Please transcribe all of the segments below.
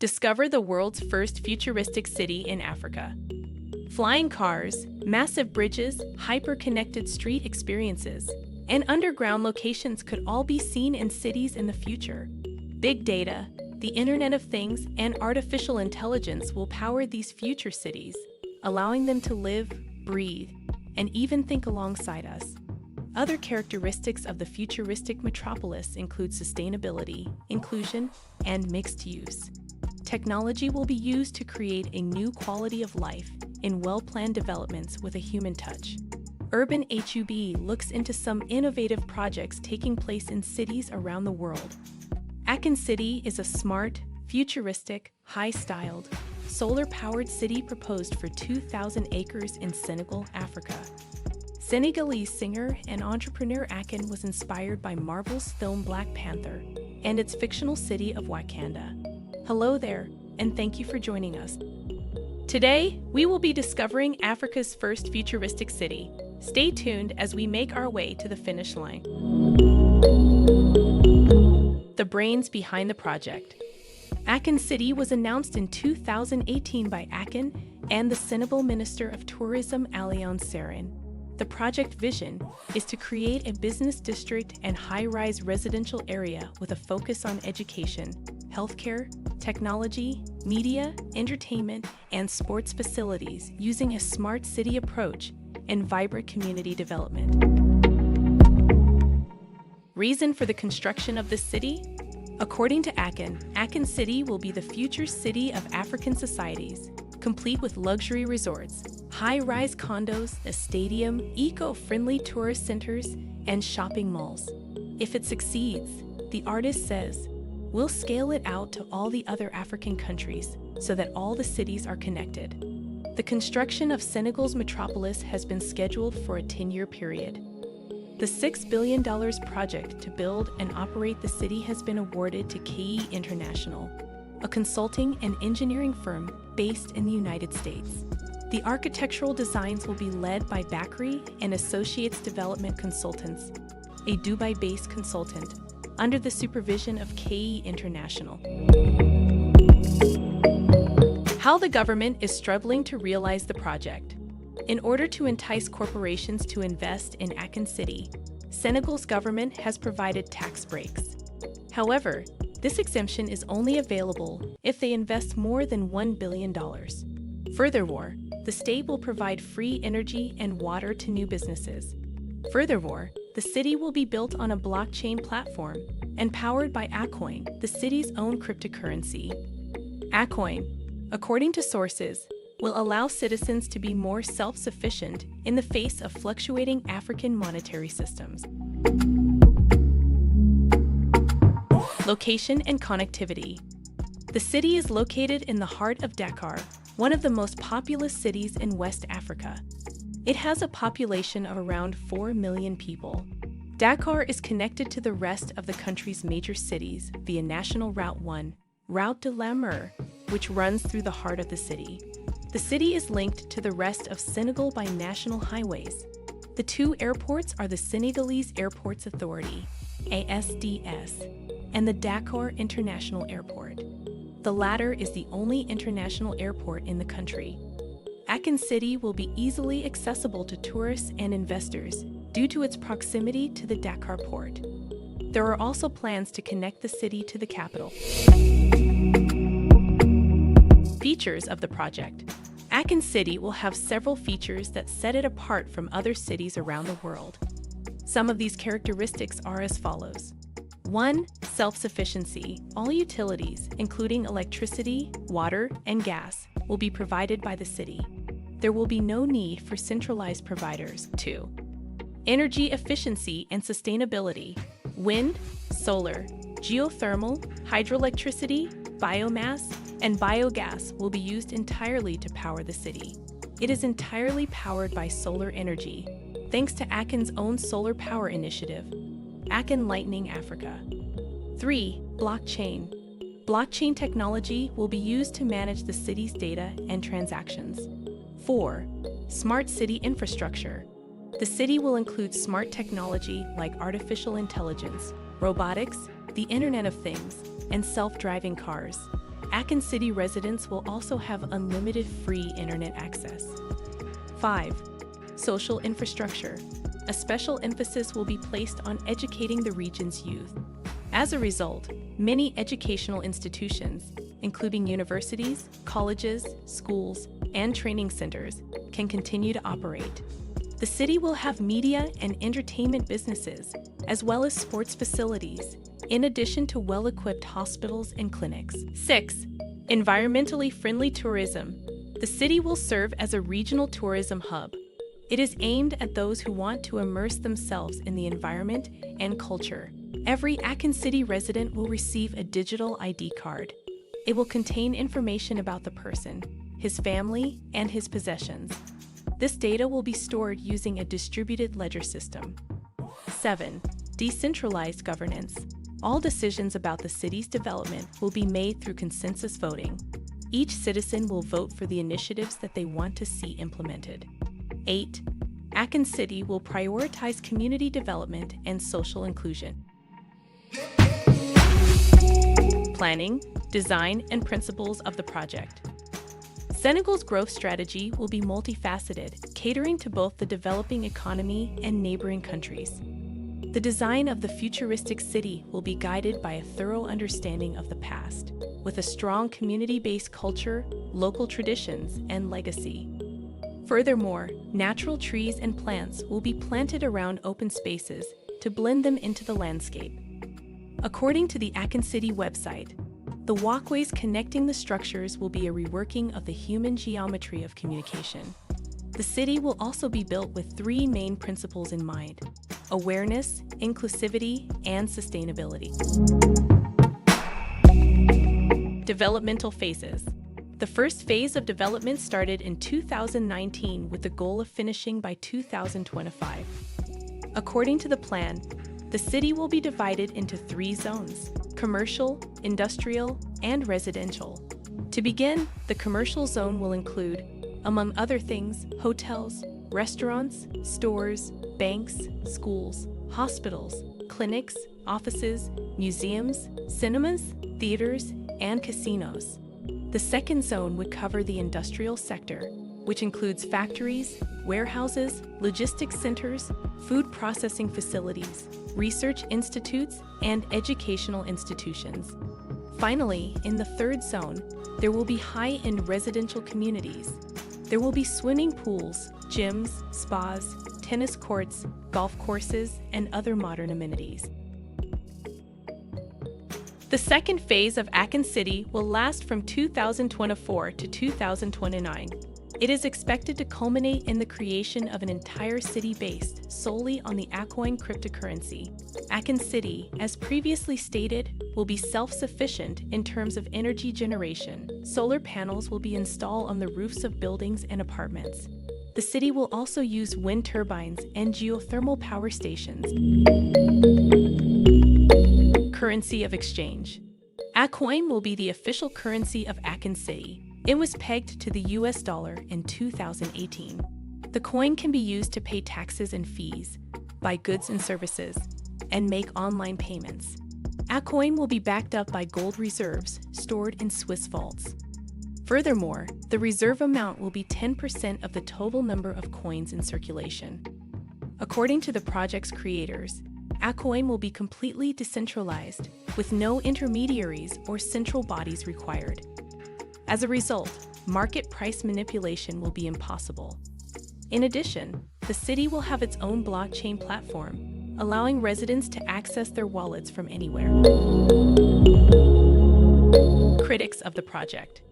Discover the world's first futuristic city in Africa. Flying cars, massive bridges, hyper-connected street experiences, and underground locations could all be seen in cities in the future. Big data, the Internet of Things, and artificial intelligence will power these future cities, allowing them to live, breathe, and even think alongside us. Other characteristics of the futuristic metropolis include sustainability, inclusion, and mixed use. Technology will be used to create a new quality of life in well-planned developments with a human touch. Urban HUB looks into some innovative projects taking place in cities around the world. Akan City is a smart, futuristic, high-styled, solar-powered city proposed for 2,000 acres in Senegal, Africa. Senegalese singer and entrepreneur Akan was inspired by Marvel's film Black Panther and its fictional city of Wakanda. Hello there, and thank you for joining us. Today, we will be discovering Africa's first futuristic city. Stay tuned as we make our way to the finish line. The brains behind the project. Akan City was announced in 2018 by Akan and the Senegal Minister of Tourism Alioune Sarine. The project vision is to create a business district and high-rise residential area with a focus on education, healthcare, technology, media, entertainment, and sports facilities using a smart city approach and vibrant community development. Reason for the construction of this city? According to Akan City will be the future city of African societies, complete with luxury resorts, high-rise condos, a stadium, eco-friendly tourist centers, and shopping malls. If it succeeds, the artist says, we'll scale it out to all the other African countries so that all the cities are connected. The construction of Senegal's metropolis has been scheduled for a 10-year period. The $6 billion project to build and operate the city has been awarded to KE International, a consulting and engineering firm based in the United States. The architectural designs will be led by Bakri and Associates Development Consultants, a Dubai-based consultant, under the supervision of KE International. How the government is struggling to realize the project. In order to entice corporations to invest in Akan City, Senegal's government has provided tax breaks. However, this exemption is only available if they invest more than $1 billion. Furthermore, the state will provide free energy and water to new businesses. Furthermore, the city will be built on a blockchain platform and powered by Acoin, the city's own cryptocurrency. Acoin, according to sources, will allow citizens to be more self-sufficient in the face of fluctuating African monetary systems. Location and connectivity. The city is located in the heart of Dakar, one of the most populous cities in West Africa. It has a population of around 4 million people. Dakar is connected to the rest of the country's major cities via National Route 1, Route de la Mer, which runs through the heart of the city. The city is linked to the rest of Senegal by national highways. The two airports are the Senegalese Airports Authority, ASDS, and the Dakar International Airport. The latter is the only international airport in the country. Akan City will be easily accessible to tourists and investors due to its proximity to the Dakar port. There are also plans to connect the city to the capital. Features of the project. Akan City will have several features that set it apart from other cities around the world. Some of these characteristics are as follows. 1. Self-sufficiency. All utilities, including electricity, water, and gas, will be provided by the city. There will be no need for centralized providers. 2. Energy efficiency and sustainability. Wind, solar, geothermal, hydroelectricity, biomass, and biogas will be used entirely to power the city. It is entirely powered by solar energy, thanks to Akan's own solar power initiative, Akan Lightning Africa. 3. Blockchain. Blockchain technology will be used to manage the city's data and transactions. 4. Smart city infrastructure. The city will include smart technology like artificial intelligence, robotics, the Internet of Things, and self-driving cars. Aachen City residents will also have unlimited free internet access. 5. Social infrastructure. A special emphasis will be placed on educating the region's youth. As a result, many educational institutions, including universities, colleges, schools, and training centers, can continue to operate. The city will have media and entertainment businesses, as well as sports facilities, in addition to well-equipped hospitals and clinics. 6. Environmentally friendly tourism. The city will serve as a regional tourism hub. It is aimed at those who want to immerse themselves in the environment and culture. Every Aachen City resident will receive a digital ID card. It will contain information about the person, his family, and his possessions. This data will be stored using a distributed ledger system. 7. Decentralized governance. All decisions about the city's development will be made through consensus voting. Each citizen will vote for the initiatives that they want to see implemented. 8. Aachen City will prioritize community development and social inclusion. Planning, design, and principles of the project. Senegal's growth strategy will be multifaceted, catering to both the developing economy and neighboring countries. The design of the futuristic city will be guided by a thorough understanding of the past, with a strong community-based culture, local traditions, and legacy. Furthermore, natural trees and plants will be planted around open spaces to blend them into the landscape. According to the Aachen City website, the walkways connecting the structures will be a reworking of the human geometry of communication. The city will also be built with 3 main principles in mind: awareness, inclusivity, and sustainability. Developmental phases. The first phase of development started in 2019 with the goal of finishing by 2025. According to the plan, the city will be divided into 3 zones: commercial, industrial, and residential. To begin, the commercial zone will include, among other things, hotels, restaurants, stores, banks, schools, hospitals, clinics, offices, museums, cinemas, theaters, and casinos. The second zone would cover the industrial sector, which includes factories, warehouses, logistics centers, food processing facilities, research institutes, and educational institutions. Finally, in the third zone, there will be high-end residential communities. There will be swimming pools, gyms, spas, tennis courts, golf courses, and other modern amenities. The second phase of Aachen City will last from 2024 to 2029. It is expected to culminate in the creation of an entire city based solely on the Acoin cryptocurrency. Aachen City, as previously stated, will be self-sufficient in terms of energy generation. Solar panels will be installed on the roofs of buildings and apartments. The city will also use wind turbines and geothermal power stations. Currency of exchange. Acoin will be the official currency of Aachen City. It was pegged to the US dollar in 2018. The coin can be used to pay taxes and fees, buy goods and services, and make online payments. Acoin will be backed up by gold reserves stored in Swiss vaults. Furthermore, the reserve amount will be 10% of the total number of coins in circulation. According to the project's creators, Acoin will be completely decentralized, with no intermediaries or central bodies required. As a result, market price manipulation will be impossible. In addition, the city will have its own blockchain platform, allowing residents to access their wallets from anywhere. Critics of the project.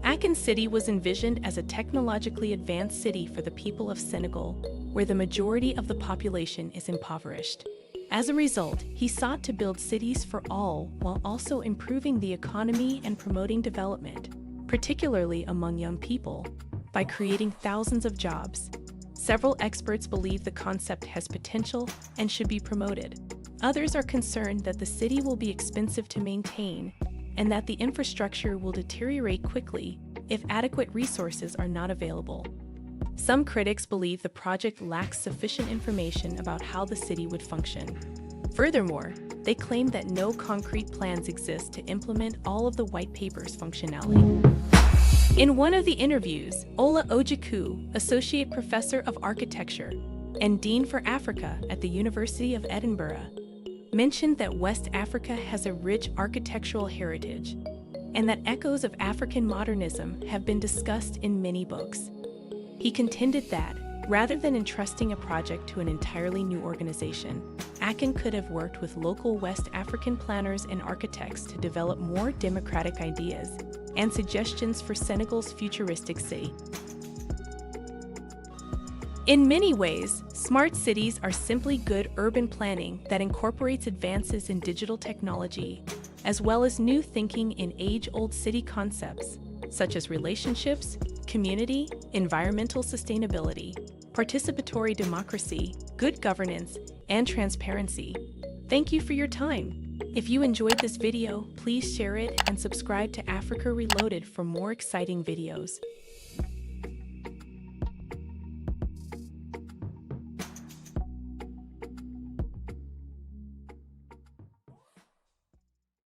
Aachen City was envisioned as a technologically advanced city for the people of Senegal, where the majority of the population is impoverished. As a result, he sought to build cities for all while also improving the economy and promoting development, particularly among young people, by creating thousands of jobs. Several experts believe the concept has potential and should be promoted. Others are concerned that the city will be expensive to maintain and that the infrastructure will deteriorate quickly if adequate resources are not available. Some critics believe the project lacks sufficient information about how the city would function. Furthermore, they claim that no concrete plans exist to implement all of the white paper's functionality. In one of the interviews, Ola Ojukwu, Associate Professor of Architecture and Dean for Africa at the University of Edinburgh, mentioned that West Africa has a rich architectural heritage and that echoes of African modernism have been discussed in many books. He contended that, rather than entrusting a project to an entirely new organization, Akin could have worked with local West African planners and architects to develop more democratic ideas and suggestions for Senegal's futuristic city. In many ways, smart cities are simply good urban planning that incorporates advances in digital technology, as well as new thinking in age-old city concepts, such as relationships, community, environmental sustainability, participatory democracy, good governance, and transparency. Thank you for your time. If you enjoyed this video, please share it and subscribe to Africa Reloaded for more exciting videos.